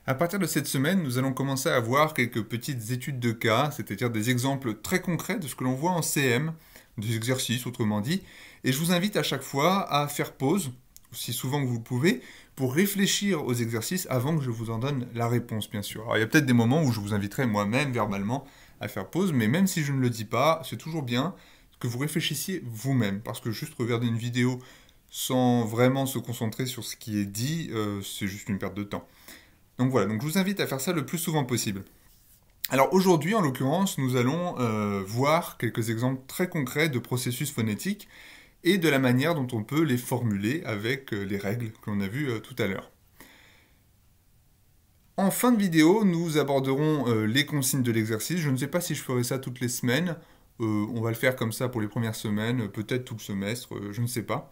À partir de cette semaine, nous allons commencer à voir quelques petites études de cas, c'est-à-dire des exemples très concrets de ce que l'on voit en CM, des exercices autrement dit, et je vous invite à chaque fois à faire pause, aussi souvent que vous le pouvez, pour réfléchir aux exercices avant que je vous en donne la réponse, bien sûr. Alors il y a peut-être des moments où je vous inviterai moi-même verbalement à faire pause, mais même si je ne le dis pas, c'est toujours bien que vous réfléchissiez vous-même, parce que juste regarder une vidéo sans vraiment se concentrer sur ce qui est dit, c'est juste une perte de temps. Donc voilà, donc je vous invite à faire ça le plus souvent possible. Alors aujourd'hui, en l'occurrence, nous allons voir quelques exemples très concrets de processus phonétiques et de la manière dont on peut les formuler avec les règles que l'on a vues tout à l'heure. En fin de vidéo, nous aborderons les consignes de l'exercice. Je ne sais pas si je ferai ça toutes les semaines. On va le faire comme ça pour les premières semaines, peut-être tout le semestre, je ne sais pas.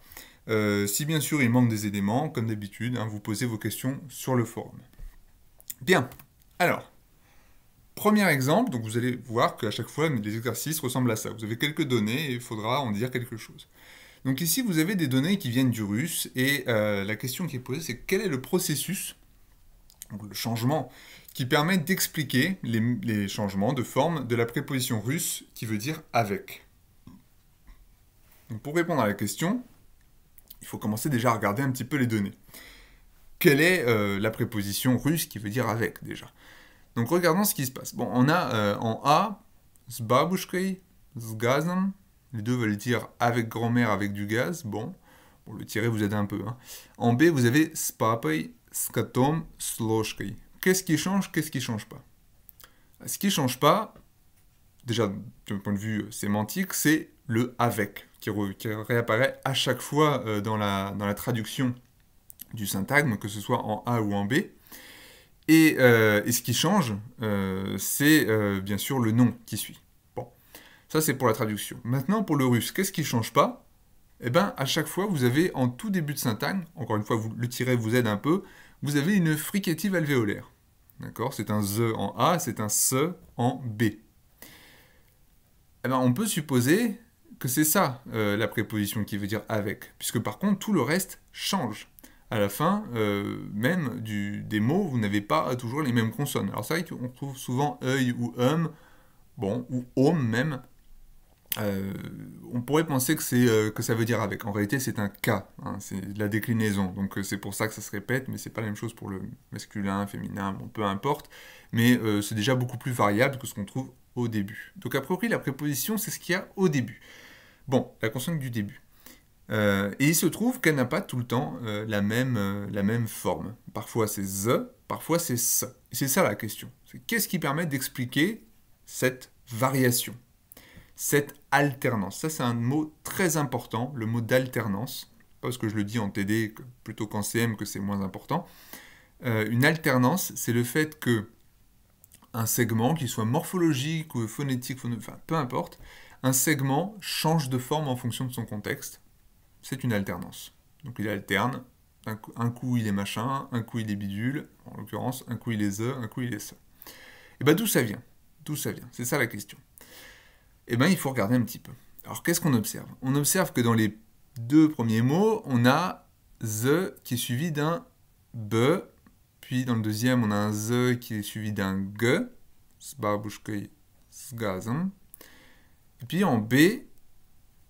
Si bien sûr il manque des éléments, comme d'habitude, vous posez vos questions sur le forum. Bien, alors, premier exemple, donc vous allez voir qu'à chaque fois les exercices ressemblent à ça. Vous avez quelques données et il faudra en dire quelque chose. Donc ici vous avez des données qui viennent du russe et la question qui est posée c'est quel est le processus, donc le changement, qui permet d'expliquer les changements de forme de la préposition russe qui veut dire avec. Donc pour répondre à la question, il faut commencer déjà à regarder un petit peu les données. Quelle est la préposition russe qui veut dire avec déjà? Donc regardons ce qui se passe. Bon, on a en A, s babushkой, s газом. Les deux veulent dire avec grand-mère, avec du gaz. Bon, le tiret vous aide un peu. En B, vous avez s папой, s котом, s ложкой. Qu'est-ce qui change, qu'est-ce qui change pas? Ce qui change pas, déjà d'un point de vue sémantique, c'est le avec, qui réapparaît à chaque fois dans la traduction du syntagme, que ce soit en A ou en B. Et ce qui change, c'est bien sûr le nom qui suit. Bon, ça c'est pour la traduction. Maintenant pour le russe, qu'est-ce qui ne change pas? Eh bien, à chaque fois, vous avez en tout début de syntagme, encore une fois, le tiret vous aide un peu, vous avez une fricative alvéolaire. D'accord? C'est un ZE en A, c'est un SE en B. Eh bien, on peut supposer que c'est ça la préposition qui veut dire avec, puisque par contre, tout le reste change. À la fin, même des mots, vous n'avez pas toujours les mêmes consonnes. Alors c'est vrai qu'on trouve souvent œil ou bon, ou homme même. On pourrait penser que ça veut dire avec. En réalité, c'est un K, c'est la déclinaison. Donc c'est pour ça que ça se répète, mais c'est pas la même chose pour le masculin, féminin, bon, peu importe. Mais c'est déjà beaucoup plus variable que ce qu'on trouve au début. Donc a priori, la préposition, c'est ce qu'il y a au début. Bon, la consonne du début. Et il se trouve qu'elle n'a pas tout le temps la même forme. Parfois c'est ZE, parfois c'est S. C'est ça la question. Qu'est-ce qui permet d'expliquer cette variation, cette alternance? Ça c'est un mot très important, le mot d'alternance. Pas parce que je le dis en TD plutôt qu'en CM que c'est moins important. Une alternance, c'est le fait que un segment, qu'il soit morphologique ou phonétique, enfin peu importe, un segment change de forme en fonction de son contexte. C'est une alternance. Donc il alterne, un coup il est machin, un coup il est bidule, en l'occurrence un coup il est the, un coup il est ça. Et bien d'où ça vient? D'où ça vient? C'est ça la question. Et bien il faut regarder un petit peu. Alors qu'est-ce qu'on observe? On observe que dans les deux premiers mots, on a the qui est suivi d'un b, puis dans le deuxième on a un the qui est suivi d'un g, s babushkой, s газом. Et puis en B,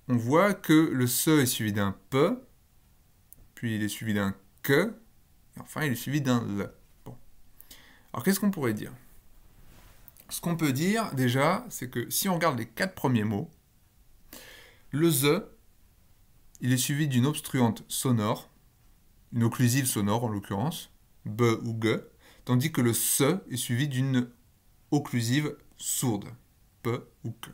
on voit que le se est suivi d'un p, puis il est suivi d'un que, et enfin il est suivi d'un le. Bon. Alors qu'est-ce qu'on pourrait dire? Ce qu'on peut dire déjà, c'est que si on regarde les 4 premiers mots, le the, il est suivi d'une obstruante sonore, une occlusive sonore en l'occurrence, b ou g, tandis que le se est suivi d'une occlusive sourde, p ou que.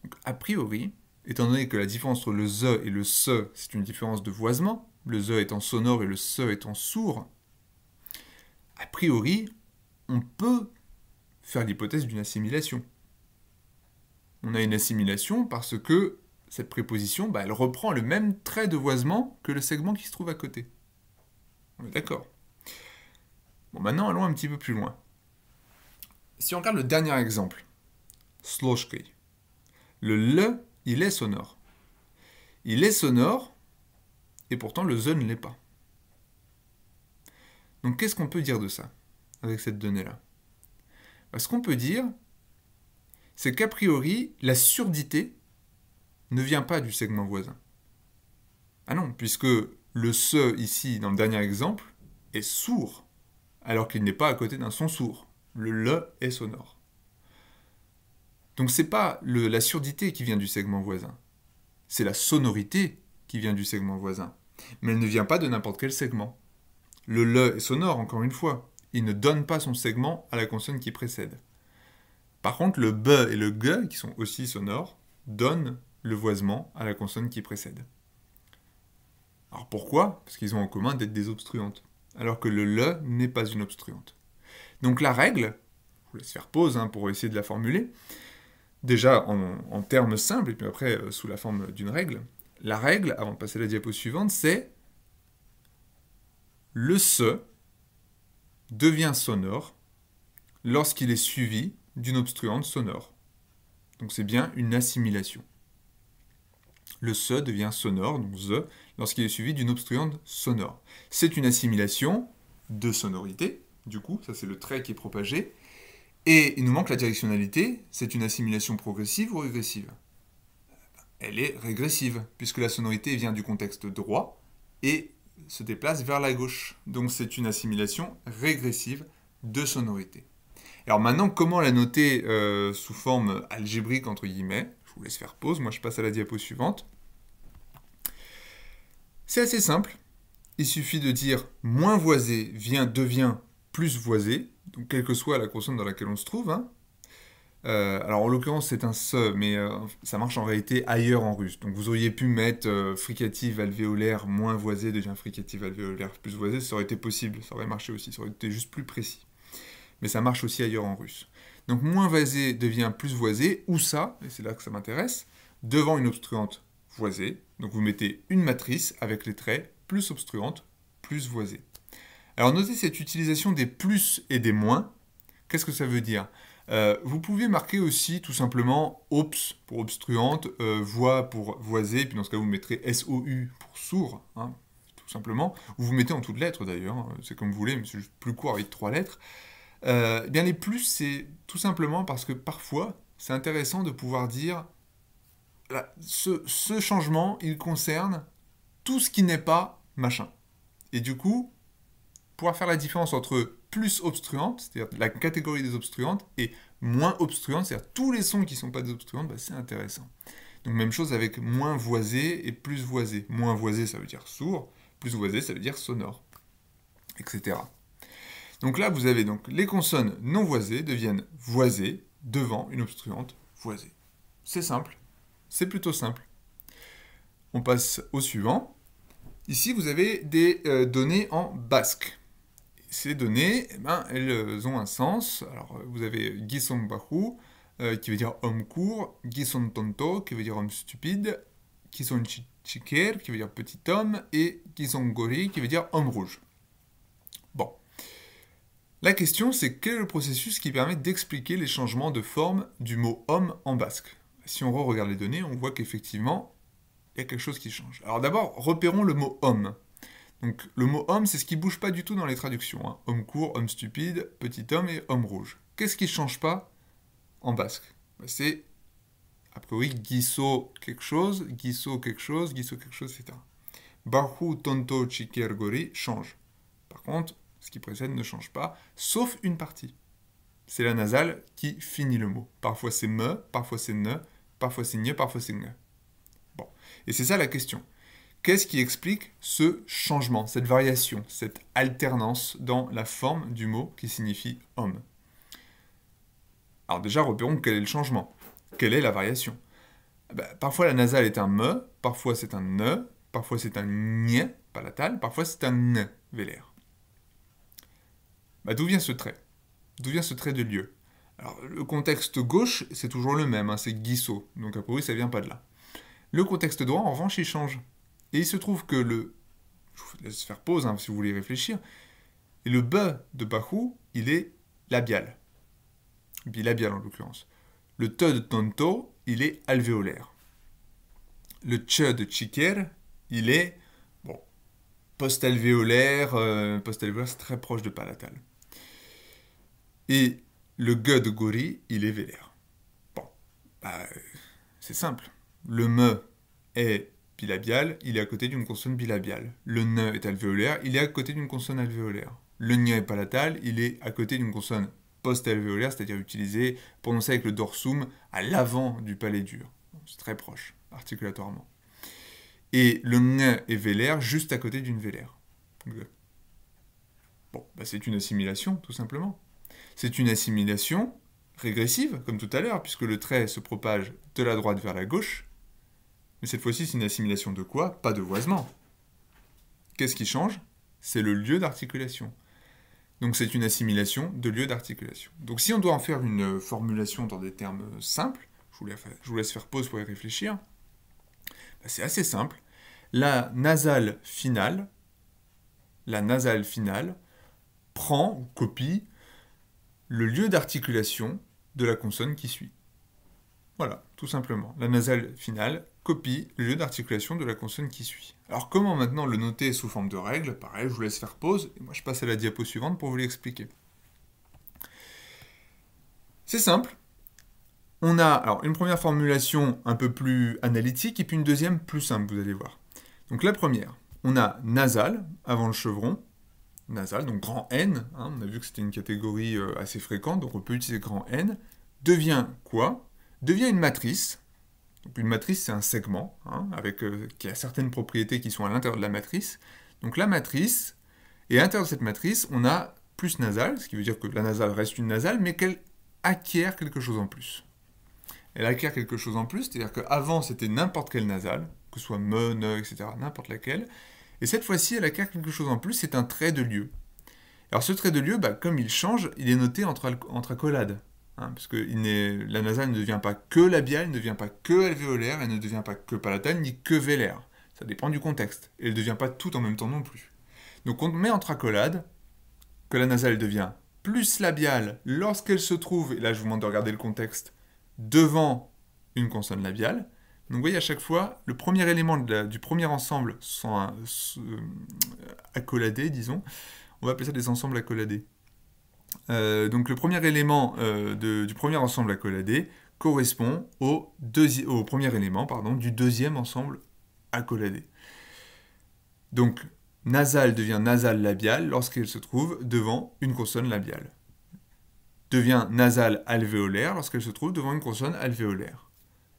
Donc, a priori, étant donné que la différence entre le the et le se, c'est une différence de voisement, le the étant sonore et le se étant sourd, a priori, on peut faire l'hypothèse d'une assimilation. On a une assimilation parce que cette préposition, elle reprend le même trait de voisement que le segment qui se trouve à côté. On est d'accord. Bon, maintenant, allons un petit peu plus loin. Si on regarde le dernier exemple, sloshkei, le le, il est sonore. Il est sonore, et pourtant le the ne l'est pas. Donc qu'est-ce qu'on peut dire de ça, avec cette donnée-là? Ce qu'on peut dire, c'est qu'a priori, la surdité ne vient pas du segment voisin. Ah non, puisque le se, ici, dans le dernier exemple, est sourd, alors qu'il n'est pas à côté d'un son sourd. Le est sonore. Donc c'est pas la surdité qui vient du segment voisin, c'est la sonorité qui vient du segment voisin. Mais elle ne vient pas de n'importe quel segment. Le est sonore, encore une fois. Il ne donne pas son segment à la consonne qui précède. Par contre, le b et le g, qui sont aussi sonores, donnent le voisement à la consonne qui précède. Alors pourquoi? Parce qu'ils ont en commun d'être des obstruantes, alors que le n'est pas une obstruante. Donc la règle, je vous laisse faire pause pour essayer de la formuler, déjà en termes simples, et puis après sous la forme d'une règle. La règle, avant de passer à la diapo suivante, c'est le se devient sonore lorsqu'il est suivi d'une obstruante sonore. Donc c'est bien une assimilation. Le se devient sonore, donc the, lorsqu'il est suivi d'une obstruante sonore. C'est une assimilation de sonorité, du coup, ça c'est le trait qui est propagé, et il nous manque la directionnalité, c'est une assimilation progressive ou régressive? Elle est régressive, puisque la sonorité vient du contexte droit et se déplace vers la gauche. Donc c'est une assimilation régressive de sonorité. Alors maintenant, comment la noter sous forme algébrique, entre guillemets? Je vous laisse faire pause, moi je passe à la diapo suivante. C'est assez simple. Il suffit de dire moins voisé devient plus voisé, donc quelle que soit la consonne dans laquelle on se trouve. Alors en l'occurrence c'est un se, mais ça marche en réalité ailleurs en russe. Donc vous auriez pu mettre fricative alvéolaire moins voisé devient fricative alvéolaire plus voisé, ça aurait été possible, ça aurait marché aussi, ça aurait été juste plus précis. Mais ça marche aussi ailleurs en russe. Donc moins voisé devient plus voisé, ou ça, et c'est là que ça m'intéresse, devant une obstruante voisée. Donc vous mettez une matrice avec les traits plus obstruante, plus voisée. Alors notez cette utilisation des plus et des moins. Qu'est-ce que ça veut dire? Vous pouvez marquer aussi tout simplement OPS pour obstruante, voix pour voisée, puis dans ce cas vous mettrez SOU pour sourd, tout simplement. Ou vous mettez en toutes lettres d'ailleurs, c'est comme vous voulez, mais c'est juste plus court avec 3 lettres. Bien les plus, c'est tout simplement parce que parfois, c'est intéressant de pouvoir dire ce changement, il concerne tout ce qui n'est pas machin. Et du coup, pouvoir faire la différence entre plus obstruante, c'est-à-dire la catégorie des obstruantes, et moins obstruante, c'est-à-dire tous les sons qui ne sont pas des obstruantes, c'est intéressant. Donc même chose avec moins voisé et plus voisé. Moins voisé, ça veut dire sourd, plus voisé, ça veut dire sonore, etc. Donc là, vous avez donc les consonnes non voisées deviennent voisées devant une obstruante voisée. C'est simple, c'est plutôt simple. On passe au suivant. Ici, vous avez des données en basque. Ces données, elles ont un sens. Alors, vous avez Gison Bahu, qui veut dire homme court, Gison Tonto, qui veut dire homme stupide, Gison Chiker, qui veut dire petit homme, et Gison Gori, qui veut dire homme rouge. Bon. La question, c'est quel est le processus qui permet d'expliquer les changements de forme du mot homme en basque? Si on regarde les données, on voit qu'effectivement, il y a quelque chose qui change. Alors d'abord, repérons le mot homme. Donc le mot homme, c'est ce qui ne bouge pas du tout dans les traductions. Homme court, homme stupide, petit homme et homme rouge. Qu'est-ce qui ne change pas en basque? C'est, a priori, guiso quelque chose, etc. Bahu, tonto, chiker, gori change. Par contre, ce qui précède ne change pas, sauf une partie. C'est la nasale qui finit le mot. Parfois c'est me, parfois c'est ne, parfois c'est gne, parfois c'est gne. Bon. Et c'est ça la question. Qu'est-ce qui explique ce changement, cette variation, cette alternance dans la forme du mot qui signifie homme? Alors déjà, repérons quel est le changement. Quelle est la variation? Parfois la nasale est un me, parfois c'est un ne, parfois c'est un gne, palatal, parfois c'est un n, vélaire. D'où vient ce trait? D'où vient ce trait de lieu? Alors, le contexte gauche, c'est toujours le même, c'est guisso, donc a priori ça vient pas de là. Le contexte droit, en revanche, il change. Et il se trouve que je vous laisse faire pause si vous voulez y réfléchir, et le B de Bahu, il est labial. Bilabial en l'occurrence. Le T de Tonto, il est alvéolaire. Le Ch de Chiker, il est, post-alvéolaire. Post-alvéolaire, c'est très proche de palatal. Et le G de Gori, il est vélaire. Bon, c'est simple. Le me est bilabial, il est à côté d'une consonne bilabiale. Le ne est alvéolaire, il est à côté d'une consonne alvéolaire. Le gne est palatal, il est à côté d'une consonne post-alvéolaire, c'est-à-dire utilisée, prononcée avec le dorsum à l'avant du palais dur. C'est très proche, articulatoirement. Et le gne est vélaire, juste à côté d'une vélaire. Bon, c'est une assimilation, tout simplement. C'est une assimilation régressive, comme tout à l'heure, puisque le trait se propage de la droite vers la gauche. Mais cette fois-ci, c'est une assimilation de quoi? Pas de voisement. Qu'est-ce qui change? C'est le lieu d'articulation. Donc c'est une assimilation de lieu d'articulation. Donc si on doit en faire une formulation dans des termes simples, je vous laisse faire pause pour y réfléchir, c'est assez simple. La nasale finale prend ou copie le lieu d'articulation de la consonne qui suit. Voilà, tout simplement. La nasale finale copie le lieu d'articulation de la consonne qui suit. Alors comment maintenant le noter sous forme de règle? Pareil, je vous laisse faire pause, et moi je passe à la diapo suivante pour vous l'expliquer. C'est simple. On a alors une première formulation un peu plus analytique, et puis une deuxième plus simple, vous allez voir. Donc la première, on a nasal avant le chevron, nasal, donc grand N, on a vu que c'était une catégorie assez fréquente, donc on peut utiliser grand N, devient quoi? Devient une matrice. Donc une matrice, c'est un segment, qui a certaines propriétés qui sont à l'intérieur de la matrice. Donc la matrice, et à l'intérieur de cette matrice, on a plus nasale, ce qui veut dire que la nasale reste une nasale, mais qu'elle acquiert quelque chose en plus. Elle acquiert quelque chose en plus, c'est-à-dire qu'avant, c'était n'importe quelle nasale, que ce soit me, ne, etc., n'importe laquelle, et cette fois-ci, elle acquiert quelque chose en plus, c'est un trait de lieu. Alors ce trait de lieu, comme il change, il est noté entre accolades. Parce que la nasale ne devient pas que labiale, ne devient pas que alvéolaire, elle ne devient pas que palatale, ni que vélaire. Ça dépend du contexte. Et elle ne devient pas tout en même temps non plus. Donc on met entre accolades que la nasale devient plus labiale lorsqu'elle se trouve, et là je vous demande de regarder le contexte, devant une consonne labiale. Donc vous voyez à chaque fois, le premier élément du premier ensemble sont accoladés, disons. On va appeler ça des ensembles accoladés. Donc le premier élément du premier ensemble accoladé correspond au premier élément du deuxième ensemble accoladé. Donc nasal devient nasal labial lorsqu'elle se trouve devant une consonne labiale. Devient nasal alvéolaire lorsqu'elle se trouve devant une consonne alvéolaire.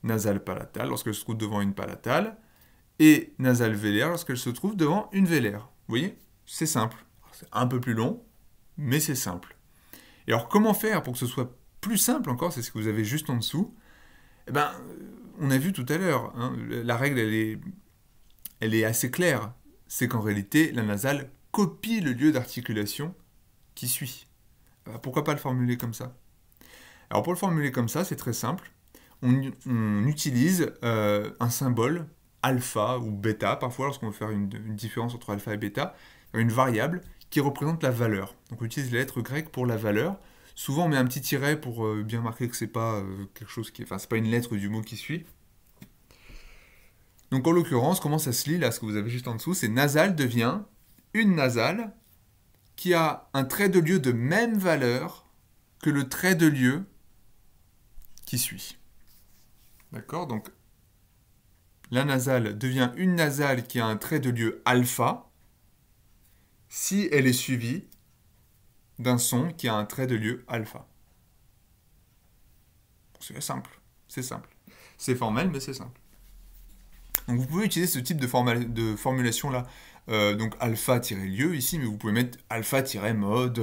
Nasal palatal lorsqu'elle se trouve devant une palatale. Et nasal vélaire lorsqu'elle se trouve devant une vélaire. Vous voyez? C'est simple. C'est un peu plus long, mais c'est simple. Et alors, comment faire pour que ce soit plus simple encore? C'est ce que vous avez juste en dessous. On a vu tout à l'heure, la règle, elle est assez claire. C'est qu'en réalité, la nasale copie le lieu d'articulation qui suit. Pourquoi pas le formuler comme ça? Alors, pour le formuler comme ça, c'est très simple. On utilise un symbole alpha ou bêta, parfois, lorsqu'on veut faire une différence entre alpha et bêta, une variable qui représente la valeur. Donc on utilise les lettres grecques pour la valeur. Souvent on met un petit tiret pour bien marquer que c'est pas quelque chose qui, c'est pas une lettre du mot qui suit. Donc en l'occurrence, comment ça se lit là, ce que vous avez juste en dessous, c'est nasal devient une nasale qui a un trait de lieu de même valeur que le trait de lieu qui suit. D'accord? Donc la nasale devient une nasale qui a un trait de lieu alpha si elle est suivie d'un son qui a un trait de lieu alpha. C'est simple, c'est simple. C'est formel, mais c'est simple. Donc vous pouvez utiliser ce type de formulation-là. Donc alpha-lieu ici, mais vous pouvez mettre alpha-mode,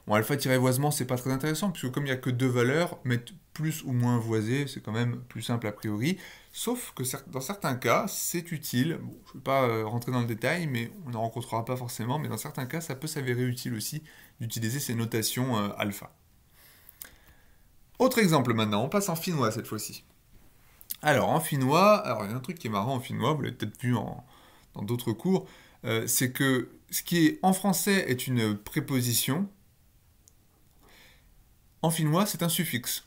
alpha-voisement, c'est pas très intéressant, puisque comme il n'y a que deux valeurs, mettre plus ou moins voisé, c'est quand même plus simple a priori. Sauf que dans certains cas, c'est utile. Bon, je ne vais pas rentrer dans le détail, mais on n'en rencontrera pas forcément, mais dans certains cas, ça peut s'avérer utile aussi d'utiliser ces notations alpha. Autre exemple maintenant, on passe en finnois cette fois-ci. Alors en finnois, il y a un truc qui est marrant en finnois, vous l'avez peut-être vu dans d'autres cours, c'est que ce qui est en français est une préposition, en finnois c'est un suffixe.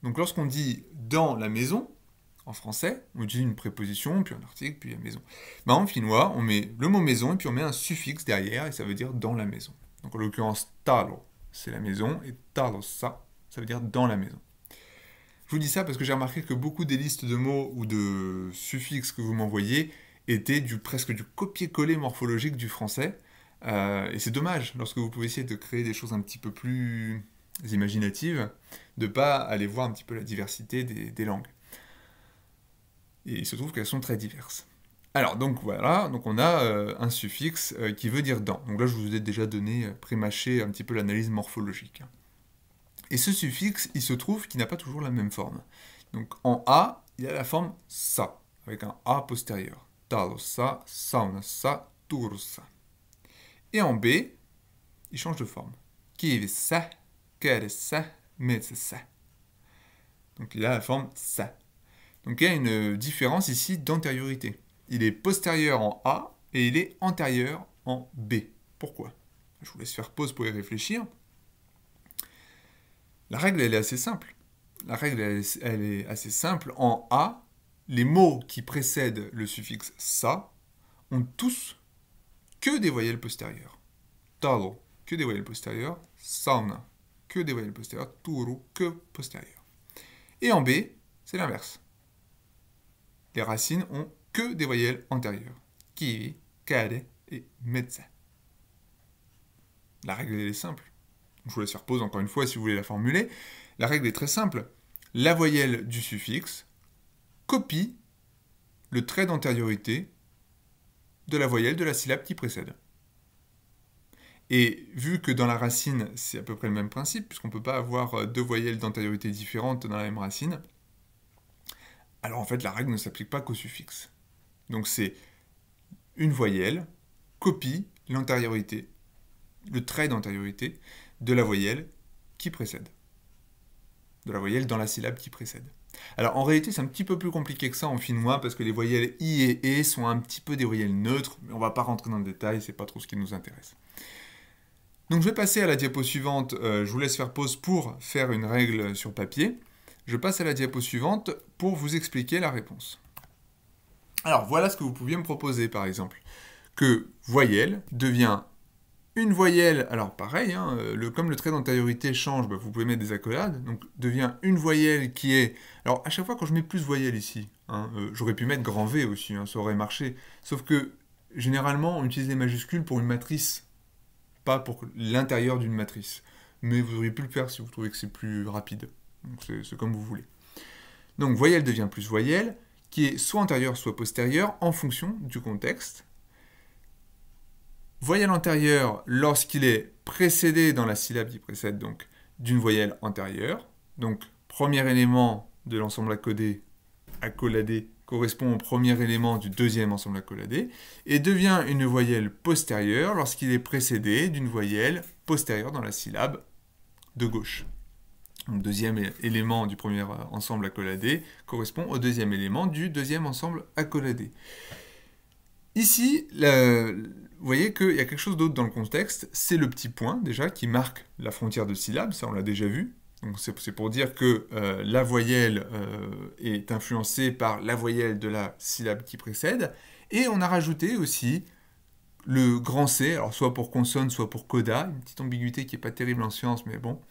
Donc lorsqu'on dit dans la maison, en français, on utilise une préposition, puis un article, puis la maison. Ben, en finnois, on met le mot maison et puis on met un suffixe derrière et ça veut dire dans la maison. Donc en l'occurrence, talo, c'est la maison et talossa, ça veut dire dans la maison. Je vous dis ça parce que j'ai remarqué que beaucoup des listes de mots ou de suffixes que vous m'envoyez étaient presque du copier-coller morphologique du français. Et c'est dommage, lorsque vous pouvez essayer de créer des choses un petit peu plus imaginatives, de ne pas aller voir un petit peu la diversité des langues. Et il se trouve qu'elles sont très diverses. Alors, donc voilà, donc on a un suffixe qui veut dire dans. Donc là, je vous ai déjà donné, prémâché un petit peu l'analyse morphologique. Et ce suffixe, il se trouve qu'il n'a pas toujours la même forme. Donc en A, il a la forme sa, avec un A postérieur. Talosa, saunasa, turusa. Et en B, il change de forme. Kivisa, keresa, metsesa. Donc il a la forme sa. Donc il y a une différence ici d'antériorité. Il est postérieur en A et il est antérieur en B. Pourquoi? Je vous laisse faire pause pour y réfléchir. La règle, elle est assez simple. La règle, elle est assez simple. En A, les mots qui précèdent le suffixe sa ont tous que des voyelles postérieures. Talo, que des voyelles postérieures. Sauna, que des voyelles postérieures. Turu, que postérieures. Et en B, c'est l'inverse. Les racines ont que des voyelles antérieures. Kiwi, kare et metsa. La règle, elle est simple. Je vous laisse faire pause encore une fois si vous voulez la formuler. La règle est très simple. La voyelle du suffixe copie le trait d'antériorité de la voyelle de la syllabe qui précède. Et vu que dans la racine, c'est à peu près le même principe, puisqu'on ne peut pas avoir deux voyelles d'antériorité différentes dans la même racine, alors en fait la règle ne s'applique pas qu'au suffixe. Donc c'est une voyelle copie l'antériorité, le trait d'antériorité de la voyelle qui précède. De la voyelle dans la syllabe qui précède. Alors en réalité c'est un petit peu plus compliqué que ça en finnois parce que les voyelles i et e sont un petit peu des voyelles neutres, mais on ne va pas rentrer dans le détail, c'est pas trop ce qui nous intéresse. Donc je vais passer à la diapo suivante, je vous laisse faire pause pour faire une règle sur papier. Je passe à la diapo suivante pour vous expliquer la réponse. Alors voilà ce que vous pouviez me proposer par exemple. Que voyelle devient une voyelle, alors pareil, hein, comme le trait d'antériorité change, bah, vous pouvez mettre des accolades, donc devient une voyelle qui est... Alors à chaque fois quand je mets plus voyelle ici, hein, j'aurais pu mettre grand V aussi, hein, ça aurait marché, sauf que généralement on utilise les majuscules pour une matrice, pas pour l'intérieur d'une matrice. Mais vous auriez pu le faire si vous trouvez que c'est plus rapide, donc c'est comme vous voulez. Donc voyelle devient plus voyelle, qui est soit antérieure soit postérieure en fonction du contexte. Voyelle antérieure lorsqu'il est précédé dans la syllabe qui précède donc d'une voyelle antérieure. Donc premier élément de l'ensemble accoladé correspond au premier élément du deuxième ensemble accoladé et devient une voyelle postérieure lorsqu'il est précédé d'une voyelle postérieure dans la syllabe de gauche. Donc deuxième élément du premier ensemble accoladé correspond au deuxième élément du deuxième ensemble accoladé. Ici, vous voyez qu'il y a quelque chose d'autre dans le contexte, c'est le petit point déjà qui marque la frontière de syllabe, ça on l'a déjà vu. Donc c'est pour dire que la voyelle est influencée par la voyelle de la syllabe qui précède. Et on a rajouté aussi le grand C, alors soit pour consonne, soit pour coda, une petite ambiguïté qui n'est pas terrible en sciences, mais bon,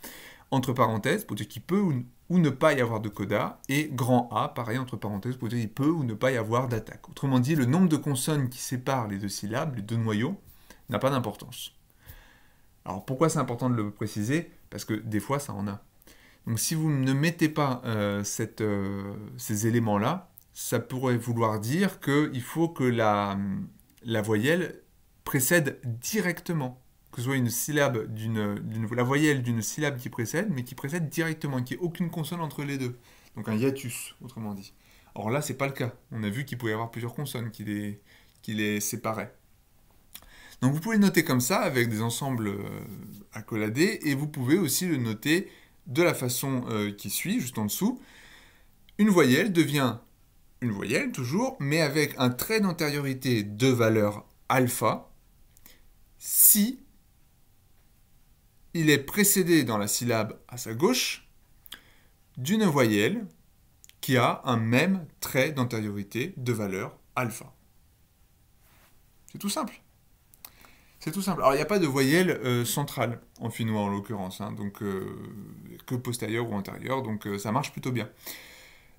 entre parenthèses, pour dire qu'il peut ou ne pas y avoir de coda, et grand A, pareil, entre parenthèses, pour dire qu'il peut ou ne pas y avoir d'attaque. Autrement dit, le nombre de consonnes qui séparent les deux syllabes, les deux noyaux, n'a pas d'importance. Alors pourquoi c'est important de le préciser? Parce que des fois, ça en a. Donc si vous ne mettez pas ces éléments-là, ça pourrait vouloir dire qu'il faut que la voyelle précède directement. Que ce soit une syllabe la voyelle d'une syllabe qui précède, mais qui précède directement, qu'il n'y ait aucune consonne entre les deux. Donc un hiatus, autrement dit. Or là, c'est pas le cas. On a vu qu'il pouvait y avoir plusieurs consonnes qui les séparaient. Donc vous pouvez le noter comme ça, avec des ensembles accoladés, et vous pouvez aussi le noter de la façon qui suit, juste en dessous. Une voyelle devient une voyelle, toujours, mais avec un trait d'antériorité de valeur alpha, si il est précédé dans la syllabe à sa gauche d'une voyelle qui a un même trait d'antériorité de valeur alpha. C'est tout simple. C'est tout simple. Alors, il n'y a pas de voyelle centrale en finnois, en l'occurrence, hein, donc que postérieure ou antérieure, donc ça marche plutôt bien.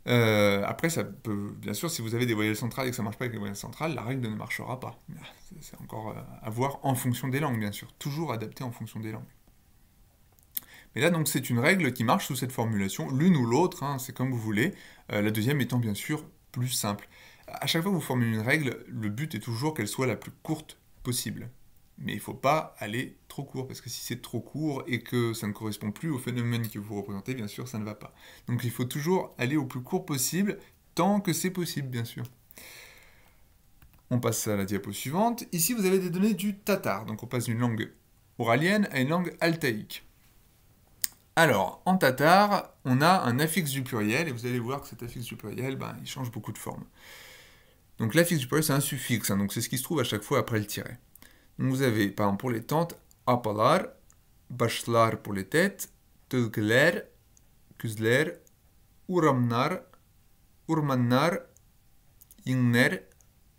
Après, ça peut, bien sûr, si vous avez des voyelles centrales et que ça ne marche pas avec les voyelles centrales, la règle ne marchera pas. C'est encore à voir en fonction des langues, bien sûr. Toujours adapté en fonction des langues. Mais là, donc, c'est une règle qui marche sous cette formulation, l'une ou l'autre, hein, c'est comme vous voulez. La deuxième étant, bien sûr, plus simple. À chaque fois que vous formulez une règle, le but est toujours qu'elle soit la plus courte possible. Mais il ne faut pas aller trop court, parce que si c'est trop court et que ça ne correspond plus au phénomène que vous représentez, bien sûr, ça ne va pas. Donc il faut toujours aller au plus court possible, tant que c'est possible, bien sûr. On passe à la diapo suivante. Ici, vous avez des données du tatar. Donc on passe d'une langue oralienne à une langue altaïque. Alors, en tatar, on a un affixe du pluriel, et vous allez voir que cet affixe du pluriel, il change beaucoup de forme. Donc l'affixe du pluriel, c'est un suffixe, hein, donc c'est ce qui se trouve à chaque fois après le tiret. Donc vous avez, par exemple, pour les tantes, apalar, bachlar pour les têtes, tölkeler, kuzler, uramnar, urmannar, yingner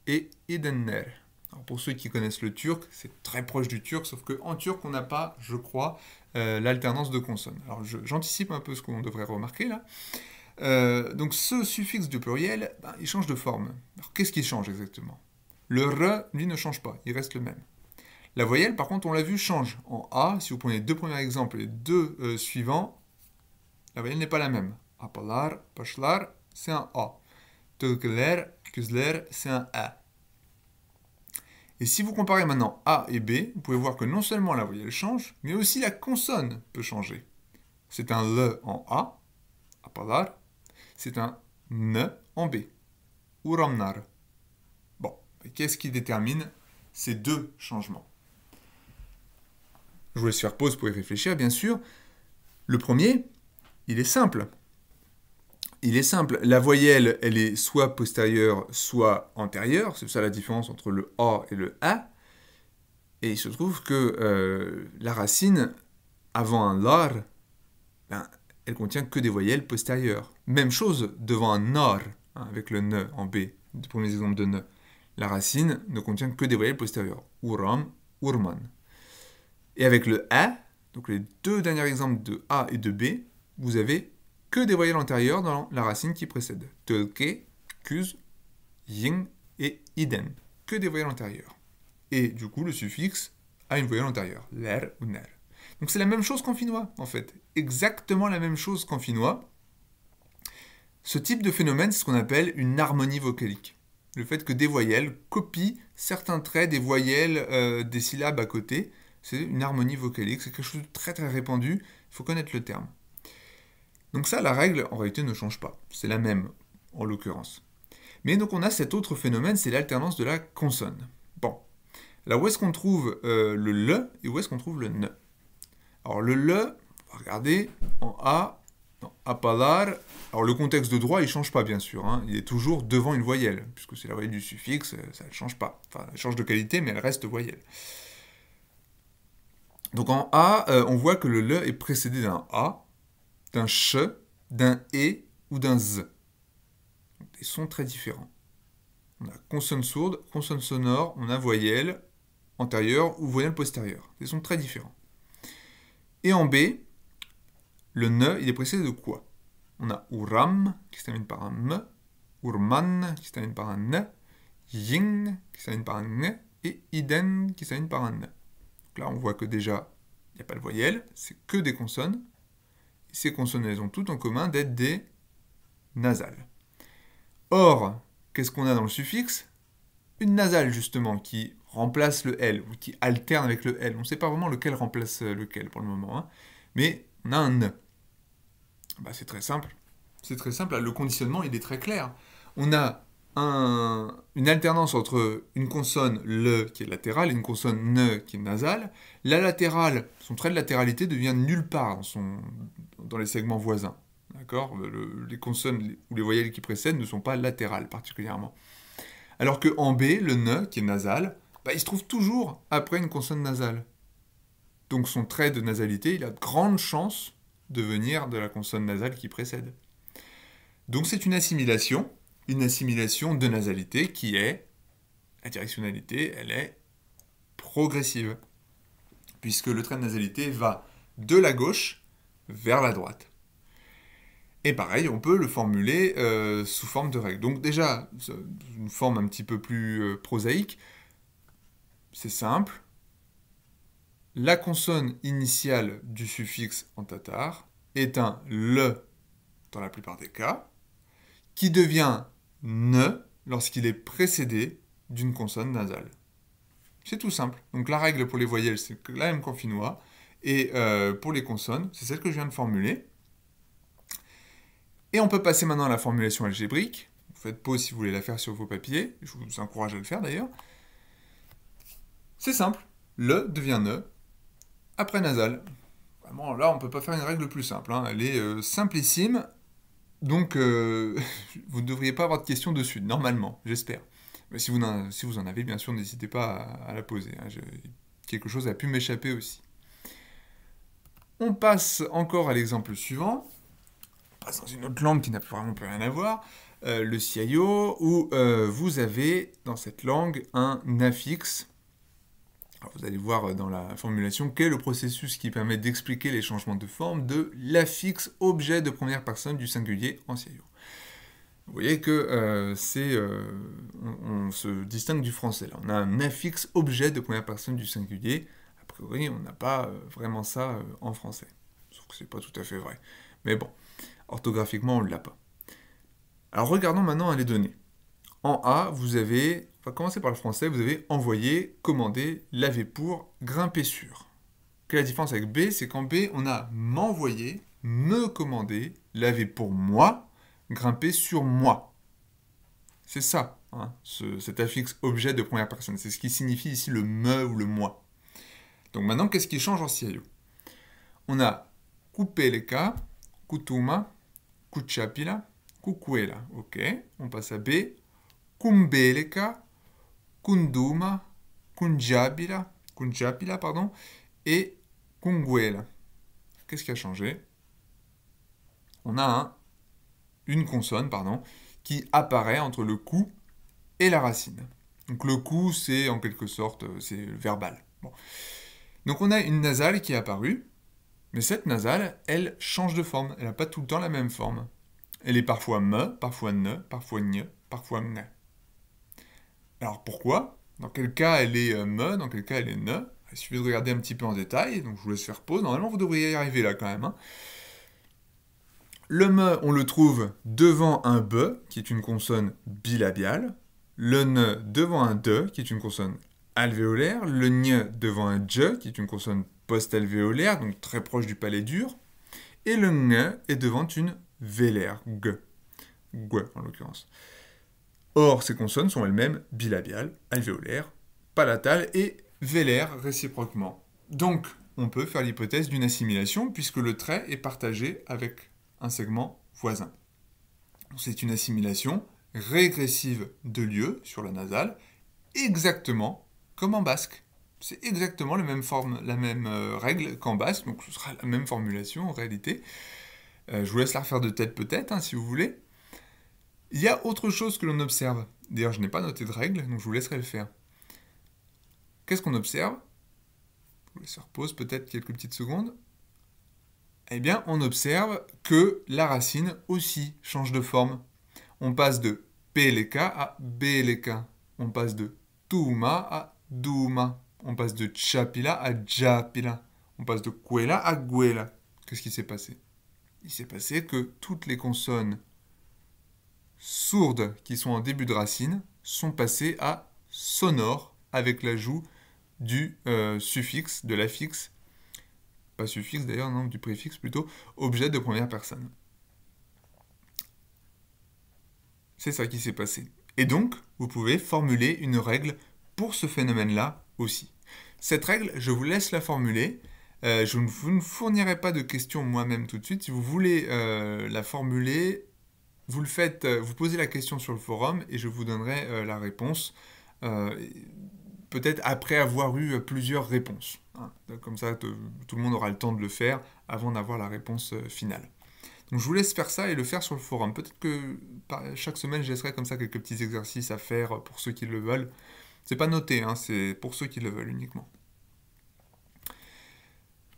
et idenner. Alors pour ceux qui connaissent le turc, c'est très proche du turc, sauf qu'en turc, on n'a pas, je crois, l'alternance de consonnes. Alors j'anticipe un peu ce qu'on devrait remarquer là. Donc ce suffixe du pluriel, il change de forme. Alors qu'est-ce qui change exactement? Le re, lui, ne change pas, il reste le même. La voyelle, par contre, on l'a vu, change. En A, si vous prenez les deux premiers exemples et les deux suivants, la voyelle n'est pas la même. Apalar, pachlar, c'est un A. Tölkeler, kuzler, c'est un A. Et si vous comparez maintenant A et B, vous pouvez voir que non seulement la voyelle change, mais aussi la consonne peut changer. C'est un L en A, apalar, c'est un N en B, uramnar. Bon, qu'est-ce qui détermine ces deux changements? Je vous laisse faire pause pour y réfléchir, bien sûr. Le premier, il est simple. Il est simple. La voyelle, elle est soit postérieure, soit antérieure. C'est ça la différence entre le A et le A. Et il se trouve que la racine, avant un lar, elle contient que des voyelles postérieures. Même chose devant un nar, hein, avec le ne en B, les premiers exemples de ne. La racine ne contient que des voyelles postérieures. Uram, urman. Et avec le A, donc les deux derniers exemples de A et de B, vous avez que des voyelles antérieures dans la racine qui précède. Tölke, kuz, ying et iden. Que des voyelles antérieures. Et du coup, le suffixe a une voyelle antérieure. Ler ou ner. Donc c'est la même chose qu'en finnois, en fait. Exactement la même chose qu'en finnois. Ce type de phénomène, c'est ce qu'on appelle une harmonie vocalique. Le fait que des voyelles copient certains traits des voyelles des syllabes à côté. C'est une harmonie vocalique, c'est quelque chose de très très répandu, il faut connaître le terme. Donc ça, la règle, en réalité, ne change pas. C'est la même, en l'occurrence. Mais donc on a cet autre phénomène, c'est l'alternance de la consonne. Bon, là où est-ce qu'on trouve le le et où est-ce qu'on trouve le ne? Alors le le, regardez, en A, en apalar, alors le contexte de droit, il ne change pas bien sûr, hein, il est toujours devant une voyelle, puisque c'est la voyelle du suffixe, ça ne change pas. Enfin, elle change de qualité, mais elle reste voyelle. Donc en A, on voit que le le est précédé d'un A, d'un ch, d'un e ou d'un z. Donc, des sons très différents. On a consonne sourde, consonne sonore, on a voyelle antérieure ou voyelle postérieure. Des sons très différents. Et en B, le ne, il est précédé de quoi? On a uram, qui se termine par un m, urman, qui se termine par un n, ying, qui se termine par un n, et iden, qui se termine par un n. Donc là, on voit que déjà, il n'y a pas de voyelle, c'est que des consonnes. Et ces consonnes, elles ont toutes en commun d'être des nasales. Or, qu'est-ce qu'on a dans le suffixe? Une nasale, justement, qui remplace le L, ou qui alterne avec le L. On ne sait pas vraiment lequel remplace lequel pour le moment, hein. Mais on a un N. C'est très simple. C'est très simple, le conditionnement, il est très clair. On a une alternance entre une consonne le qui est latérale et une consonne ne qui est nasale. La latérale, son trait de latéralité devient nulle part dans les segments voisins. D'accord? Les consonnes ou les voyelles qui précèdent ne sont pas latérales particulièrement. Alors qu'en B, le ne qui est nasal, il se trouve toujours après une consonne nasale. Donc son trait de nasalité, il a de grandes chances de venir de la consonne nasale qui précède. Donc c'est une assimilation de nasalité qui est, la directionnalité, elle est progressive, puisque le trait de nasalité va de la gauche vers la droite. Et pareil, on peut le formuler sous forme de règle. Donc déjà, une forme un petit peu plus prosaïque, c'est simple. La consonne initiale du suffixe en tatar est un le dans la plupart des cas, qui devient ne lorsqu'il est précédé d'une consonne nasale. C'est tout simple. Donc la règle pour les voyelles, c'est la même qu'en finnois. Et pour les consonnes, c'est celle que je viens de formuler. Et on peut passer maintenant à la formulation algébrique. Vous faites pause si vous voulez la faire sur vos papiers. Je vous encourage à le faire d'ailleurs. C'est simple. Le devient ne après nasal. Vraiment, là, on ne peut pas faire une règle plus simple. Hein. Elle est simplissime. Donc, vous ne devriez pas avoir de questions dessus, normalement, j'espère. Mais si vous en avez, bien sûr, n'hésitez pas à la poser. Hein. Quelque chose a pu m'échapper aussi. On passe encore à l'exemple suivant. On passe dans une autre langue qui n'a vraiment plus rien à voir. Le siayo, où vous avez, dans cette langue, un affixe. Alors, vous allez voir dans la formulation quel est le processus qui permet d'expliquer les changements de forme de l'affixe objet de première personne du singulier en siayo. Vous voyez que on se distingue du français. Là. On a un affixe objet de première personne du singulier. A priori, on n'a pas vraiment ça en français. Sauf que c'est pas tout à fait vrai. Mais bon, orthographiquement, on ne l'a pas. Alors regardons maintenant les données. En A, vous avez, on va commencer par le français, vous avez envoyé, commandé, laver pour, grimper sur. Quelle est la différence avec B? C'est qu'en B, on a m'envoyer, me commander, laver pour moi, grimper sur moi. C'est ça, hein, cet affixe objet de première personne. C'est ce qui signifie ici le me ou le moi. Donc maintenant, qu'est-ce qui change en siayo? On a kupeleka, kutuma, kuchapila, kukuela. Ok, on passe à B. Kumbeleka, kunduma, kunjapila, et kunguela. Qu'est-ce qui a changé? On a une consonne, qui apparaît entre le ku et la racine. Donc le ku, c'est en quelque sorte, c'est verbal. Bon. Donc on a une nasale qui est apparue, mais cette nasale, elle change de forme. Elle n'a pas tout le temps la même forme. Elle est parfois me, parfois ne, parfois gne, parfois mne. Alors pourquoi? Dans quel cas elle est me, dans quel cas elle est ne? Il suffit de regarder un petit peu en détail, donc je vous laisse faire pause. Normalement, vous devriez y arriver là quand même. Hein. Le me, on le trouve devant un be, qui est une consonne bilabiale. Le ne devant un de, qui est une consonne alvéolaire. Le gne devant un dje, qui est une consonne post-alvéolaire, donc très proche du palais dur. Et le nge est devant une vélaire, g. Gue en l'occurrence. Or, ces consonnes sont elles-mêmes bilabiales, alvéolaires, palatales et vélaires réciproquement. Donc, on peut faire l'hypothèse d'une assimilation puisque le trait est partagé avec un segment voisin. C'est une assimilation régressive de lieu sur la nasale, exactement comme en basque. C'est exactement la même règle qu'en basque, donc ce sera la même formulation en réalité. Je vous laisse la refaire de tête peut-être, hein, si vous voulez. Il y a autre chose que l'on observe. D'ailleurs, je n'ai pas noté de règle, donc je vous laisserai le faire. Qu'est-ce qu'on observe? Je vous laisse pause peut-être quelques petites secondes. Eh bien, on observe que la racine aussi change de forme. On passe de peleka à beleka. On passe de tuma à duma. On passe de chapila à japila. On passe de kuela à guela. Qu'est-ce qui s'est passé? Il s'est passé que toutes les consonnes sourdes qui sont en début de racine sont passées à sonores avec l'ajout du suffixe, de l'affixe, pas suffixe d'ailleurs, non, du préfixe plutôt, objet de première personne. C'est ça qui s'est passé. Et donc, vous pouvez formuler une règle pour ce phénomène-là aussi. Cette règle, je vous laisse la formuler. Je ne vous fournirai pas de questions moi-même tout de suite. Si vous voulez la formuler, vous le faites, vous posez la question sur le forum et je vous donnerai la réponse, peut-être après avoir eu plusieurs réponses. Hein. Comme ça, tout le monde aura le temps de le faire avant d'avoir la réponse finale. Donc je vous laisse faire ça et le faire sur le forum. Peut-être que chaque semaine, je laisserai comme ça quelques petits exercices à faire pour ceux qui le veulent. C'est pas noté, hein, c'est pour ceux qui le veulent uniquement.